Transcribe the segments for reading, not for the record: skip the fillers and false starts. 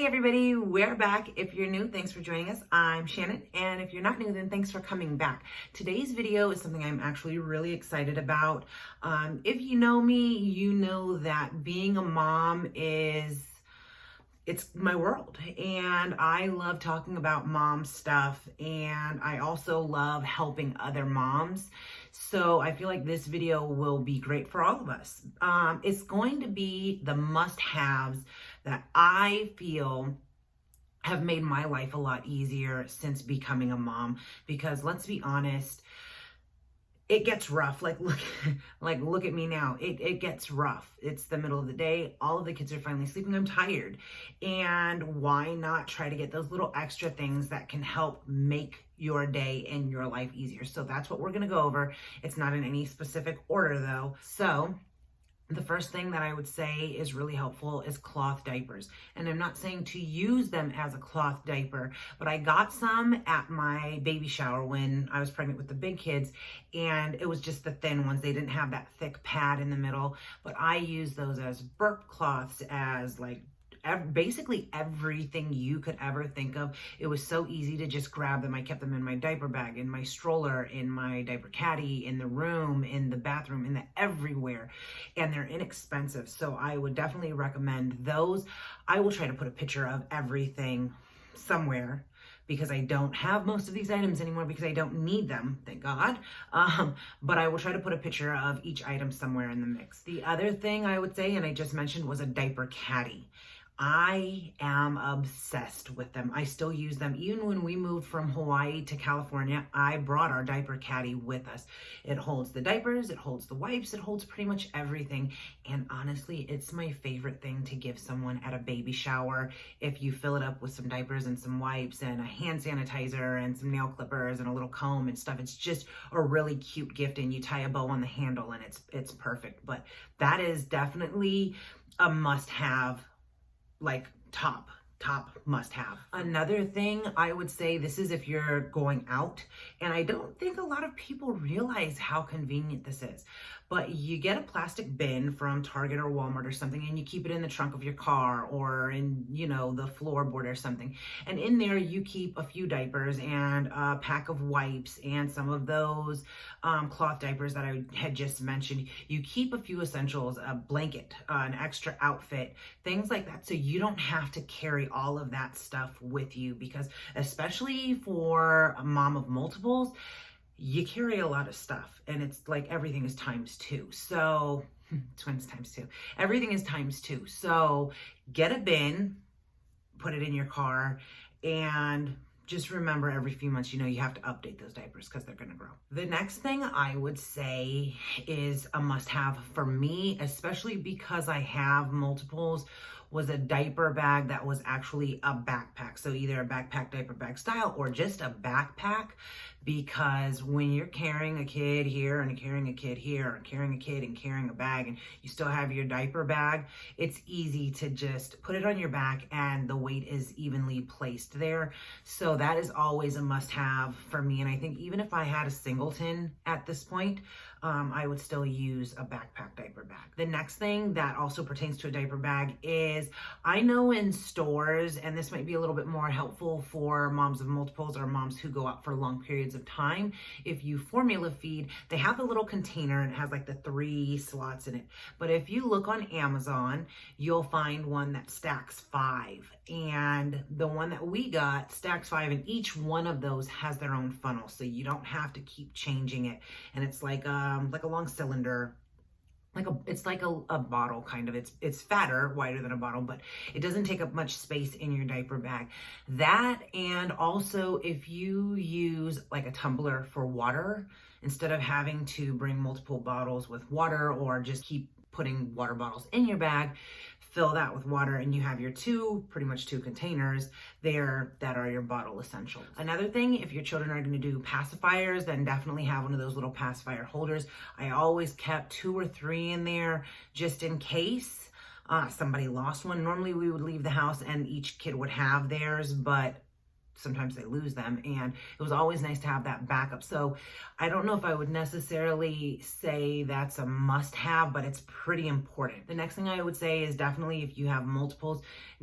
Hey everybody, we're back. If you're new, thanks for joining us. I'm Shannon, and if you're not new, then thanks for coming back. Today's video is something I'm actually really excited about. If you know me, you know that being a mom it's my world, and I love talking about mom stuff, and I also love helping other moms. So I feel like this video will be great for all of us. It's going to be the must-haves that I feel have made my life a lot easier since becoming a mom, because let's be honest, it gets rough. Look at me now. It gets rough. It's the middle of the day. All of the kids are finally sleeping. I'm tired. And why not try to get those little extra things that can help make your day and your life easier? So that's what we're going to go over. It's not in any specific order though. So the first thing that I would say is really helpful is cloth diapers. And I'm not saying to use them as a cloth diaper, but I got some at my baby shower when I was pregnant with the big kids, and it was just the thin ones. They didn't have that thick pad in the middle, but I use those as burp cloths, as basically everything you could ever think of. It was so easy to just grab them. I kept them in my diaper bag, in my stroller, in my diaper caddy, in the room, in the bathroom, in the everywhere. And they're inexpensive. So I would definitely recommend those. I will try to put a picture of everything somewhere, because I don't have most of these items anymore because I don't need them, thank God. But I will try to put a picture of each item somewhere in the mix. The other thing I would say, and I just mentioned, was a diaper caddy. I am obsessed with them. I still use them. Even when we moved from Hawaii to California, I brought our diaper caddy with us. It holds the diapers, it holds the wipes, it holds pretty much everything. And honestly, it's my favorite thing to give someone at a baby shower. If you fill it up with some diapers and some wipes and a hand sanitizer and some nail clippers and a little comb and stuff, it's just a really cute gift, and you tie a bow on the handle and it's perfect. But that is definitely a must-have. Top must have. Another thing I would say, this is if you're going out, and I don't think a lot of people realize how convenient this is, but you get a plastic bin from Target or Walmart or something, and you keep it in the trunk of your car or in, the floorboard or something. And in there you keep a few diapers and a pack of wipes and some of those cloth diapers that I had just mentioned. You keep a few essentials, a blanket, an extra outfit, things like that, so you don't have to carry all of that stuff with you, because especially for a mom of multiples, you carry a lot of stuff, and it's like everything is times two. So twins times two. Everything is times two. So get a bin, put it in your car, and just remember every few months, you have to update those diapers because they're going to grow. The next thing I would say is a must-have for me, especially because I have multiples, was a diaper bag that was actually a backpack. So either a backpack diaper bag style or just a backpack, because when you're carrying a kid here and carrying a kid here, or carrying a kid and carrying a bag, and you still have your diaper bag, it's easy to just put it on your back and the weight is evenly placed there. So that is always a must-have for me. And I think even if I had a singleton at this point, I would still use a backpack diaper bag. The next thing that also pertains to a diaper bag is, I know in stores, and this might be a little bit more helpful for moms of multiples or moms who go out for long periods of time, if you formula feed, they have a little container and it has the 3 slots in it. But if you look on Amazon, you'll find one that stacks 5. And the one that we got stacks 5, and each one of those has their own funnel, so you don't have to keep changing it. And it's like a long cylinder, it's like a bottle kind of. It's fatter, wider than a bottle, but it doesn't take up much space in your diaper bag. That, and also if you use a tumbler for water, instead of having to bring multiple bottles with water or just keep putting water bottles in your bag, fill that with water, and you have your pretty much two containers there that are your bottle essentials. Another thing, if your children are going to do pacifiers, then definitely have one of those little pacifier holders. I always kept 2 or 3 in there just in case somebody lost one. Normally we would leave the house and each kid would have theirs, but sometimes they lose them, and it was always nice to have that backup. So I don't know if I would necessarily say that's a must-have, but it's pretty important. The next thing I would say is definitely, if you have multiples,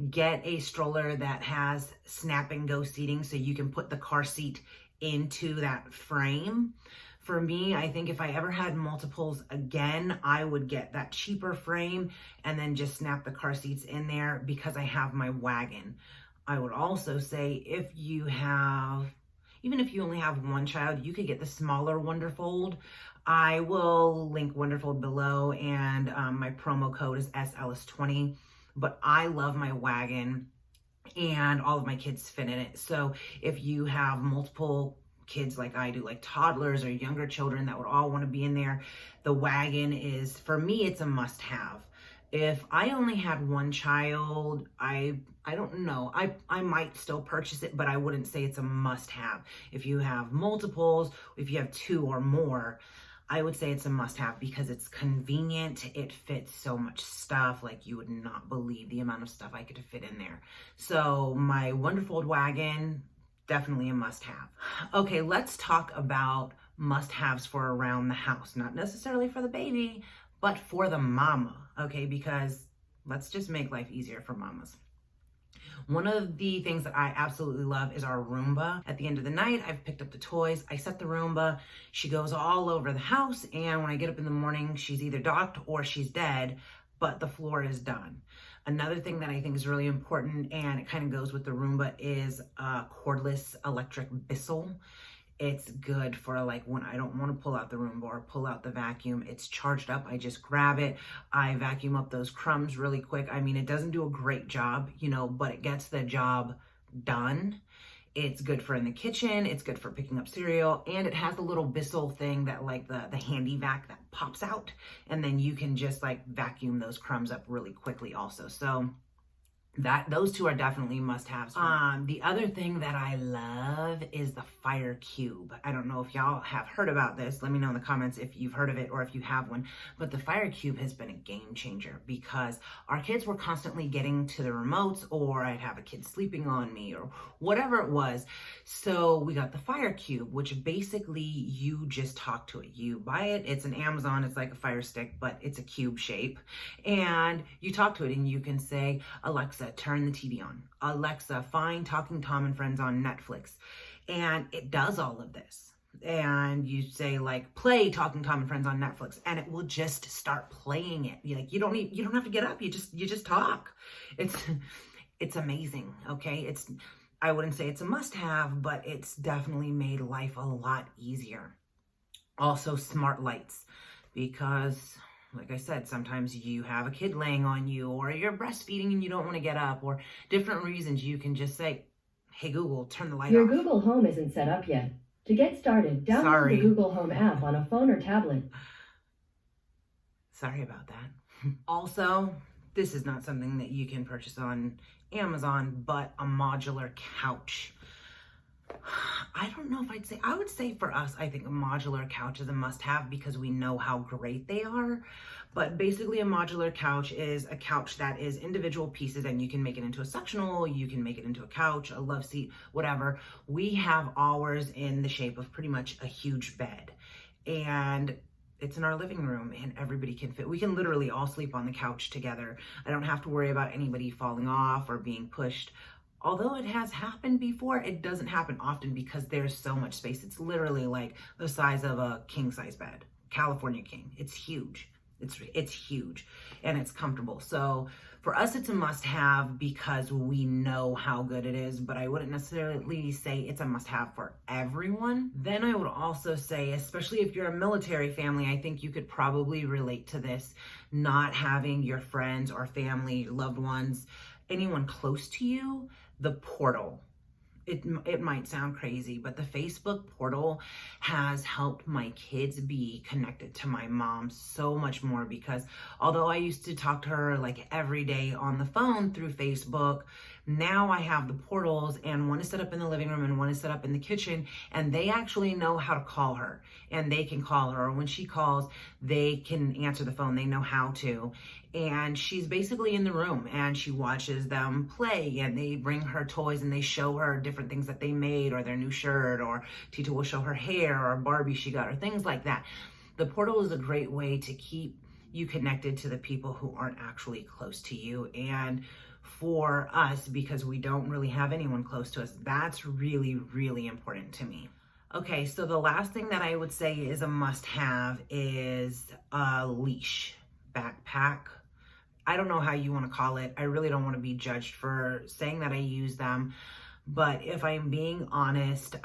get a stroller that has snap and go seating so you can put the car seat into that frame. For me, I think if I ever had multiples again, I would get that cheaper frame and then just snap the car seats in there because I have my wagon. I would also say if you have, even if you only have one child, you could get the smaller WonderFold. I will link WonderFold below, and my promo code is SEllis20, but I love my wagon and all of my kids fit in it. So if you have multiple kids like I do, like toddlers or younger children that would all want to be in there, the wagon is, for me, it's a must-have. If I only had one child, I don't know, I might still purchase it, but I wouldn't say it's a must-have. If you have multiples, if you have two or more, I would say it's a must-have because it's convenient. It fits so much stuff, like you would not believe the amount of stuff I could fit in there. So my WonderFold wagon, definitely a must-have. Okay, let's talk about must-haves for around the house. Not necessarily for the baby, but for the mama, okay? Because let's just make life easier for mamas. One of the things that I absolutely love is our Roomba. At the end of the night, I've picked up the toys, I set the Roomba, she goes all over the house, and when I get up in the morning, she's either docked or she's dead, but the floor is done. Another thing that I think is really important, and it kind of goes with the Roomba, is a cordless electric Bissell. It's good for like when I don't want to pull out the Roomba or pull out the vacuum. It's charged up. I just grab it. I vacuum up those crumbs really quick. I mean, it doesn't do a great job, you know, but it gets the job done. It's good for in the kitchen. It's good for picking up cereal. And it has a little Bissell thing that like the handy vac that pops out. And then you can just like vacuum those crumbs up really quickly also. So those two are definitely must-haves. The other thing that I love is the fire cube. I don't know if y'all have heard about this. Let me know in the comments if you've heard of it or if you have one. But the fire cube has been a game changer because our kids were constantly getting to the remotes, or I'd have a kid sleeping on me or whatever it was. So we got the fire cube, which basically you just talk to it. You buy it. It's an Amazon. It's like a fire stick, but it's a cube shape. And you talk to it and you can say, Alexa, turn the TV on. Alexa, find Talking Tom and Friends on Netflix. And it does all of this. And you say like, play Talking Tom and Friends on Netflix, and it will just start playing it. You don't have to get up. You just talk. It's amazing. Okay. I wouldn't say it's a must-have, but it's definitely made life a lot easier. Also, smart lights, because like I said, sometimes you have a kid laying on you, or you're breastfeeding and you don't want to get up, or different reasons. You can just say, hey, Google, turn the light off. Your Google Home isn't set up yet. To get started, download the Google Home app on a phone or tablet. Sorry about that. Also, this is not something that you can purchase on Amazon, but a modular couch. I don't know if I would say for us, I think a modular couch is a must-have because we know how great they are. But basically a modular couch is a couch that is individual pieces, and you can make it into a sectional, you can make it into a couch, a love seat, whatever. We have ours in the shape of pretty much a huge bed. And it's in our living room and everybody can fit. We can literally all sleep on the couch together. I don't have to worry about anybody falling off or being pushed. Although it has happened before, it doesn't happen often because there's so much space. It's literally like the size of a king size bed, California king. It's huge. It's huge and it's comfortable. So for us, it's a must have because we know how good it is, but I wouldn't necessarily say it's a must have for everyone. Then I would also say, especially if you're a military family, I think you could probably relate to this, not having your friends or family, loved ones, anyone close to you, the portal. It might sound crazy, but the Facebook portal has helped my kids be connected to my mom so much more, because although I used to talk to her like every day on the phone through Facebook, Now I have the portals, and one is set up in the living room and one is set up in the kitchen, and they actually know how to call her, and they can call her, or when she calls, they can answer the phone. They know how to. And she's basically in the room and she watches them play, and they bring her toys and they show her different things that they made, or their new shirt, or Tita will show her hair, or Barbie she got, or things like that. The portal is a great way to keep you connected to the people who aren't actually close to you. And for us, because we don't really have anyone close to us, that's really, really important to me. Okay, so the last thing that I would say is a must-have is a leash backpack. I don't know how you want to call it. I really don't want to be judged for saying that I use them, but if I'm being honest,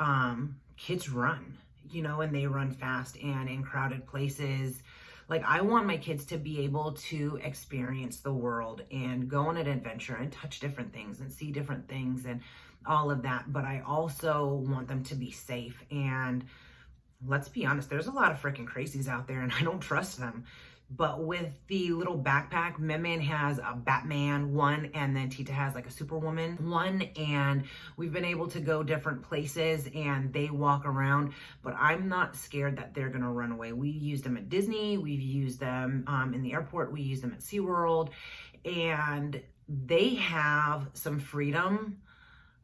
kids run, and they run fast, and in crowded places. Like, I want my kids to be able to experience the world and go on an adventure and touch different things and see different things and all of that. But I also want them to be safe. And let's be honest, there's a lot of freaking crazies out there, and I don't trust them. But with the little backpack, Min has a Batman one, and then Tita has like a Superwoman one, and we've been able to go different places and they walk around, but I'm not scared that they're gonna run away. We used them at Disney, we've used them in the airport, we use them at SeaWorld, and they have some freedom,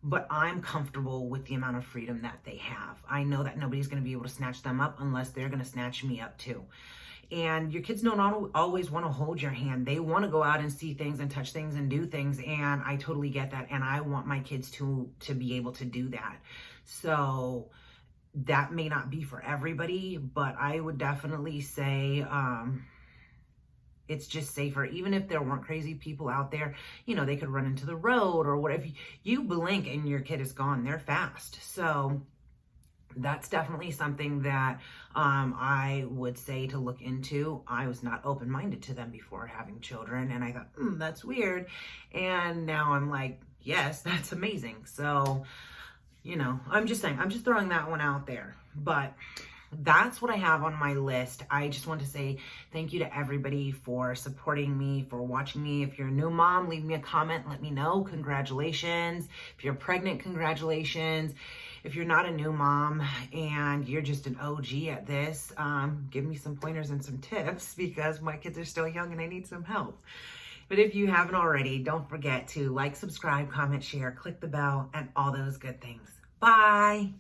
but I'm comfortable with the amount of freedom that they have. I know that nobody's gonna be able to snatch them up unless they're gonna snatch me up too. And your kids don't always want to hold your hand. They want to go out and see things and touch things and do things. And I totally get that. And I want my kids to be able to do that. So that may not be for everybody, but I would definitely say it's just safer. Even if there weren't crazy people out there, they could run into the road or whatever. You blink and your kid is gone. They're fast. So that's definitely something that I would say to look into. I was not open-minded to them before having children, and I thought, that's weird. And now I'm like, yes, that's amazing. So, I'm just saying, I'm just throwing that one out there. But that's what I have on my list. I just want to say thank you to everybody for supporting me, for watching me. If you're a new mom, leave me a comment, let me know. Congratulations. If you're pregnant, congratulations. If you're not a new mom and you're just an OG at this, give me some pointers and some tips, because my kids are still young and I need some help. But if you haven't already, don't forget to like, subscribe, comment, share, click the bell, and all those good things. Bye.